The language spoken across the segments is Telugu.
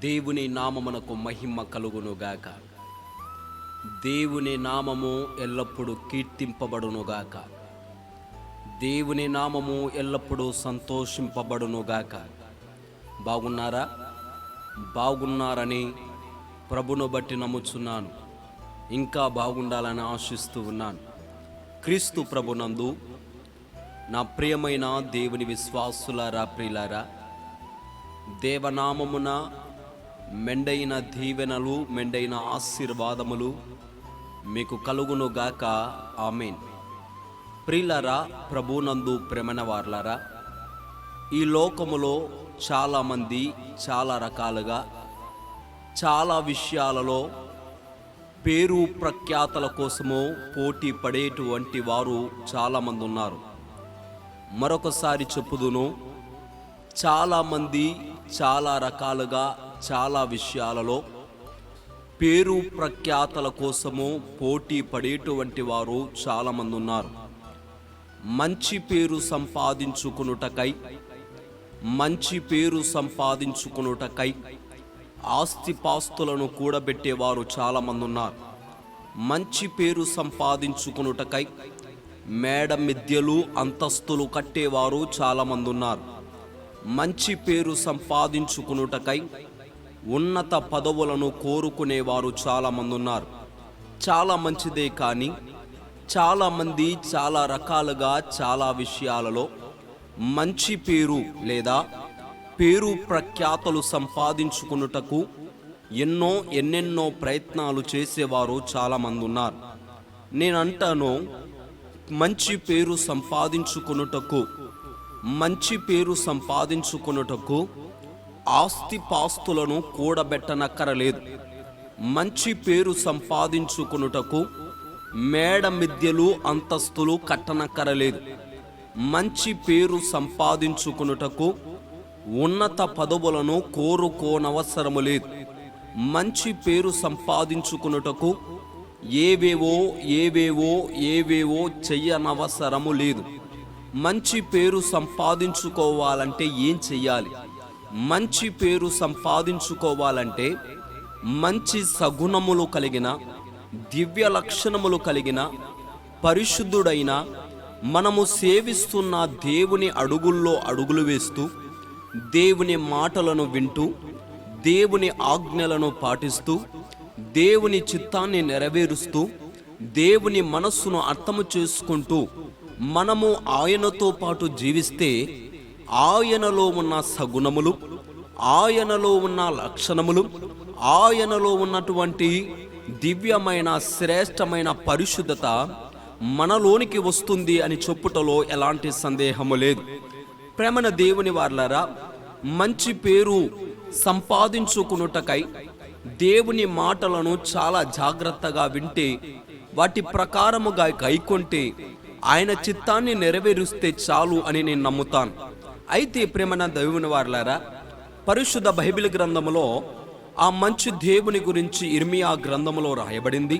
దేవుని నామమునకు మహిమ కలుగునుగాక. దేవుని నామము ఎల్లప్పుడూ కీర్తింపబడునుగాక. దేవుని నామము ఎల్లప్పుడూ సంతోషింపబడునుగాక. బాగున్నారా? బాగున్నారని ప్రభును బట్టి నమ్ముచున్నాను. ఇంకా బాగుండాలని ఆశిస్తూ ఉన్నాను. క్రీస్తు ప్రభునందు నా ప్రియమైన దేవుని విశ్వాసులారా, ప్రియులారా, దేవనామమున మెండైన దీవెనలు, మెండైన ఆశీర్వాదములు మీకు కలుగునుగాక. ఆమేన్. ప్రియులారా, ప్రభునందు ప్రేమైన వారలారా, ఈ లోకములో చాలామంది చాలా రకాలుగా చాలా విషయాలలో పేరు ప్రఖ్యాతల కోసము పోటీ పడేటువంటి వారు చాలామంది ఉన్నారు. మరొకసారి చెప్పుదును, చాలామంది చాలా రకాలుగా చాలా విషయాలలో పేరు ప్రఖ్యాతల కోసము పోటీ పడేటువంటి వారు చాలామంది ఉన్నారు. మంచి పేరు సంపాదించుకొనుటకై, మంచి పేరు సంపాదించుకొనుటకై ఆస్తిపాస్తులను కూడబెట్టేవారు చాలామంది ఉన్నారు. మంచి పేరు సంపాదించుకొనుటకై మేడ మిద్దెలు, అంతస్తులు కట్టేవారు చాలామంది ఉన్నారు. మంచి పేరు సంపాదించుకొనుటకై ఉన్నత పదవులను కోరుకునేవారు చాలామంది ఉన్నారు. చాలా మంచిదే, కానీ చాలామంది చాలా రకాలుగా చాలా విషయాలలో మంచి పేరు లేదా పేరు ప్రఖ్యాతలు సంపాదించుకొనుటకు ఎన్నెన్నో ప్రయత్నాలు చేసేవారు చాలామంది ఉన్నారు. నేనంటాను, మంచి పేరు సంపాదించుకొనుటకు, మంచి పేరు సంపాదించుకొనుటకు ఆస్తిపాస్తులను కూడబెట్టనక్కరలేదు. మంచి పేరు సంపాదించుకొనుటకు మేడ మిద్దెలు, అంతస్తులు కట్టనక్కరలేదు. మంచి పేరు సంపాదించుకొనుటకు ఉన్నత పదవులను కోరుకోనవసరము లేదు. మంచి పేరు సంపాదించుకొనుటకు ఏవేవో చెయ్యనవసరము లేదు. మంచి పేరు సంపాదించుకోవాలంటే ఏం చెయ్యాలి? మంచి పేరు సంపాదించుకోవాలంటే మంచి సగుణములు కలిగిన, దివ్య లక్షణములు కలిగిన, పరిశుద్ధుడైన, మనము సేవిస్తున్న దేవుని అడుగుల్లో అడుగులు వేస్తూ, దేవుని మాటలను వింటూ, దేవుని ఆజ్ఞలను పాటిస్తూ, దేవుని చిత్తాన్ని నెరవేరుస్తూ, దేవుని మనస్సును అర్థము చేసుకుంటూ మనము ఆయనతో పాటు జీవిస్తే ఆయనలో ఉన్న సగుణములు, ఆయనలో ఉన్న లక్షణములు, ఆయనలో ఉన్నటువంటి దివ్యమైన శ్రేష్టమైన పరిశుద్ధత మనలోనికి వస్తుంది అని చెప్పుటలో ఎలాంటి సందేహము లేదు. ప్రేమన దేవుని వారలారా, మంచి పేరు సంపాదించుకొనుటకై దేవుని మాటలను చాలా జాగ్రత్తగా వింటే, వాటి ప్రకారముగా గైకొంటే, ఆయన చిత్తాన్ని నెరవేరుస్తే చాలు అని నేను నమ్ముతాను. అయితే ప్రేమన దేవుని వారలారా, పరిశుద్ధ బైబిల్ గ్రంథములో ఆ మంచి దేవుని గురించి ఇర్మియా గ్రంథములో రాయబడింది.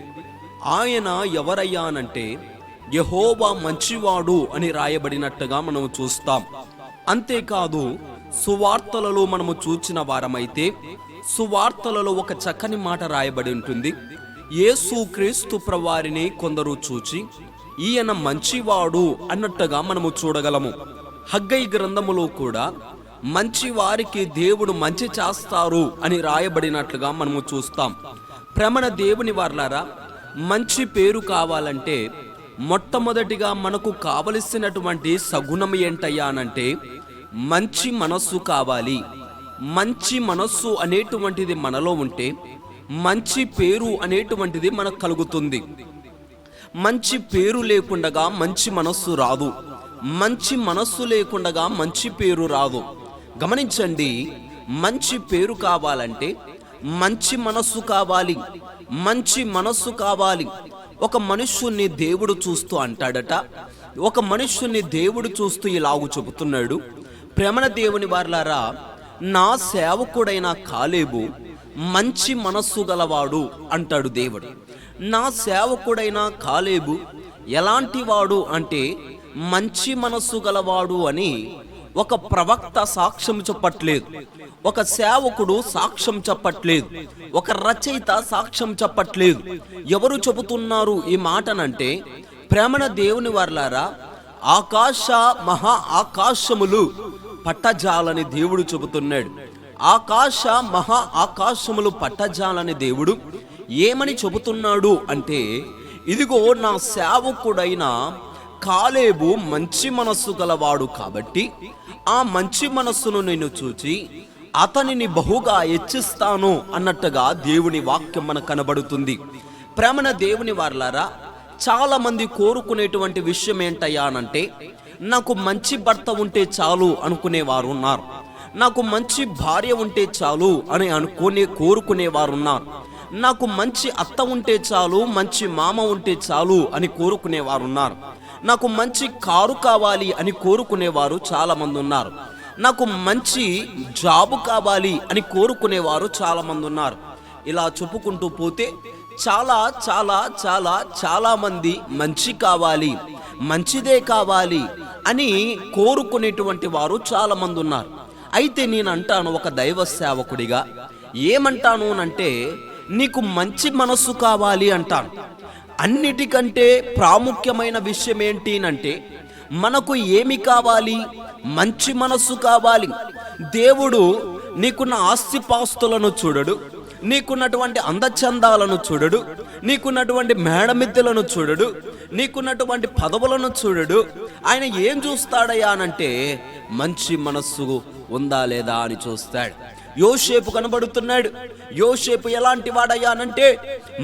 ఆయన ఎవరయ్యానంటే యెహోవా మంచివాడు అని రాయబడినట్టుగా మనము చూస్తాం. అంతేకాదు, సువార్తలలో మనము చూచిన వారమైతే సువార్తలలో ఒక చక్కని మాట రాయబడి ఉంటుంది. యేసు క్రీస్తు ప్రభువారిని కొందరు చూచి ఈయన మంచివాడు అన్నట్టుగా మనము చూడగలము. హగ్గయి గ్రంథములో కూడా మంచి వారికి దేవుడు మంచి చేస్తారు అని రాయబడినట్లుగా మనము చూస్తాం. ప్రేమన దేవుని వారలారా, మంచి పేరు కావాలంటే మొట్టమొదటిగా మనకు కావలసినటువంటి సగుణం ఏంటయ్యానంటే మంచి మనస్సు కావాలి. మంచి మనస్సు అనేటువంటిది మనలో ఉంటే మంచి పేరు అనేటువంటిది మనకు కలుగుతుంది. మంచి పేరు లేకుండగా మంచి మనస్సు రాదు. మంచి మనస్సు లేకుండగా మంచి పేరు రాదు. గమనించండి, మంచి పేరు కావాలంటే మంచి మనస్సు కావాలి. మంచి మనస్సు కావాలి. ఒక మనుష్యుణ్ణి దేవుడు చూస్తూ అంటాడట, ఒక మనుష్యుణ్ణి దేవుడు చూస్తూ ఇలాగు చెబుతున్నాడు, ప్రేమన దేవుని వారలారా, నా సేవకుడైన కాలేబు మంచి మనస్సు గలవాడు అంటాడు దేవుడు. నా సేవకుడైన కాలేబు ఎలాంటి వాడు అంటే మంచి మనస్సు గలవాడు అని ఒక ప్రవక్త సాక్ష్యం చెప్పట్లేదు, ఒక సేవకుడు సాక్ష్యం చెప్పట్లేదు, ఒక రచయిత సాక్ష్యం చెప్పట్లేదు. ఎవరు చెబుతున్నారు ఈ మాటనంటే, ప్రేమన దేవుని వర్లారా, ఆకాశ మహా ఆకాశములు పట్టజాలని దేవుడు చెబుతున్నాడు. ఆకాశ మహా ఆకాశములు పట్టజాలని దేవుడు ఏమని చెబుతున్నాడు అంటే, ఇదిగో నా సేవకుడైన కాలేబు మంచి మనస్సు గలవాడు కాబట్టి ఆ మంచి మనస్సును నేను చూచి అతనిని బహుగా హెచ్చిస్తాను అన్నట్టుగా దేవుని వాక్యం మనకు కనబడుతుంది. ప్రేమన దేవుని వారలారా, చాలా మంది కోరుకునేటువంటి విషయం ఏంటయ్యా అనంటే, నాకు మంచి భర్త ఉంటే చాలు అనుకునేవారు ఉన్నారు, నాకు మంచి భార్య ఉంటే చాలు అని కోరుకునేవారు ఉన్నారు, నాకు మంచి అత్త ఉంటే చాలు, మంచి మామ ఉంటే చాలు అని కోరుకునేవారు ఉన్నారు, నాకు మంచి కారు కావాలి అని కోరుకునేవారు చాలా మంది ఉన్నారు, నాకు మంచి జాబు కావాలి అని కోరుకునేవారు చాలా మంది ఉన్నారు. ఇలా చెప్పుకుంటూ పోతే చాలా చాలా చాలా చాలా మంది మంచి కావాలి, మంచిదే కావాలి అని కోరుకునేటువంటి వారు చాలా మంది ఉన్నారు. అయితే నేను అంటాను, ఒక దైవ సేవకుడిగా ఏమంటాను అంటే, నీకు మంచి మనస్సు కావాలి అంటాను. అన్నిటికంటే ప్రాముఖ్యమైన విషయం ఏంటి అంటే, మనకు ఏమి కావాలి? మంచి మనస్సు కావాలి. దేవుడు నీకున్న ఆస్తిపాస్తులను చూడడు, నీకున్నటువంటి అందచందాలను చూడడు, నీకున్నటువంటి మేడమిద్దెలను చూడడు, నీకున్నటువంటి పదవులను చూడడు. ఆయన ఏం చూస్తాడయ్యా అనంటే, మంచి మనస్సు ఉందా లేదా అని చూస్తాడు. యోసేపు కనబడుతున్నాడు. యోసేపు ఎలాంటి వాడయ్యా అనంటే,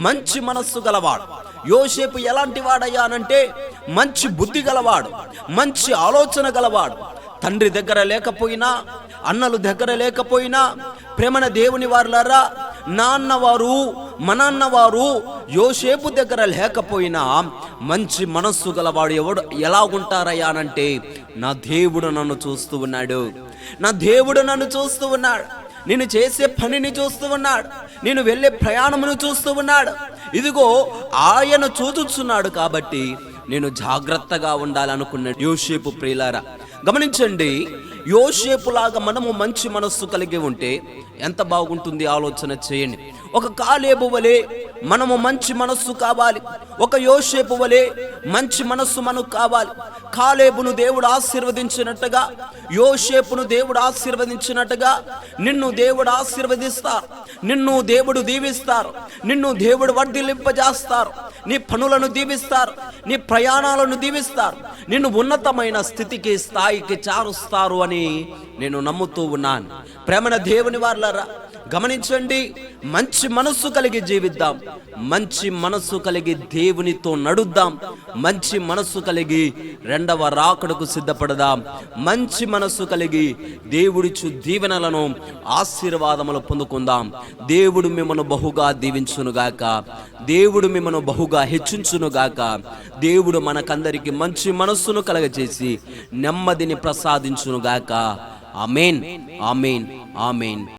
మంచి మనస్సు గలవాడు. యోసేపు ఎలాంటి వాడయ్యా అనంటే, మంచి బుద్ధి గలవాడు, మంచి ఆలోచన గలవాడు. తండ్రి దగ్గర లేకపోయినా, అన్నలు దగ్గర లేకపోయినా, ప్రేమన దేవుని వారులారా, నాన్నవారు యోసేపు దగ్గర లేకపోయినా మంచి మనస్సు గలవాడు ఎవడు ఎలా ఉంటారయ్యా అనంటే, నా దేవుడు నన్ను చూస్తూ ఉన్నాడు, నా దేవుడు నన్ను చూస్తూ ఉన్నాడు, నేను చేసే పనిని చూస్తూ ఉన్నాడు, నేను వెళ్ళే ప్రయాణమును చూస్తూ ఉన్నాడు, ఇదిగో ఆయన చూచుచున్నాడు కాబట్టి నేను జాగ్రత్తగా ఉండాలనుకున్నాడు యోసేపు. ప్రియులారా గమనించండి, యోసేపులాగా మనము మంచి మనస్సు కలిగి ఉంటే ఎంత బాగుంటుంది ఆలోచన చేయండి. ఒక కాలేబు వలె మనము మంచి మనస్సు కావాలి, ఒక యోసేపు వలె మంచి మనస్సు మనకు కావాలి. కాలేబును దేవుడు ఆశీర్వదించినట్టుగా, యోసేపును దేవుడు ఆశీర్వదించినట్టుగా నిన్ను దేవుడు ఆశీర్వదిస్తారు, నిన్ను దేవుడు దీవిస్తారు, నిన్ను దేవుడు వర్ధిల్లింపజేస్తారు, నీ పనులను దీవిస్తారు, నీ ప్రయాణాలను దీవిస్తారు, నిన్ను ఉన్నతమైన స్థితికి స్థాయికి చారుస్తారు అని నేను నమ్ముతూ ఉన్నాను. ప్రేమన దేవుని వారలారా గమనించండి, మంచి మనస్సు కలిగి జీవిద్దాం, మంచి మనస్సు కలిగి దేవునితో నడుద్దాం, మంచి మనస్సు కలిగి రెండవ రాకడకు సిద్ధపడదాం, మంచి మనస్సు కలిగి దేవుడిచ్చు దీవెనలను ఆశీర్వాదములు పొందుకుందాం. దేవుడు మిమ్మల్ని బహుగా దీవించునుగాక, దేవుడు మిమ్మల్ని బహుగా హెచ్చించునుగాక. దేవుడు మనకందరికి మంచి మనస్సును కలగచేసి నెమ్మదిని ప్రసాదించునుగాక. ఆమేన్, ఆమేన్, ఆమేన్.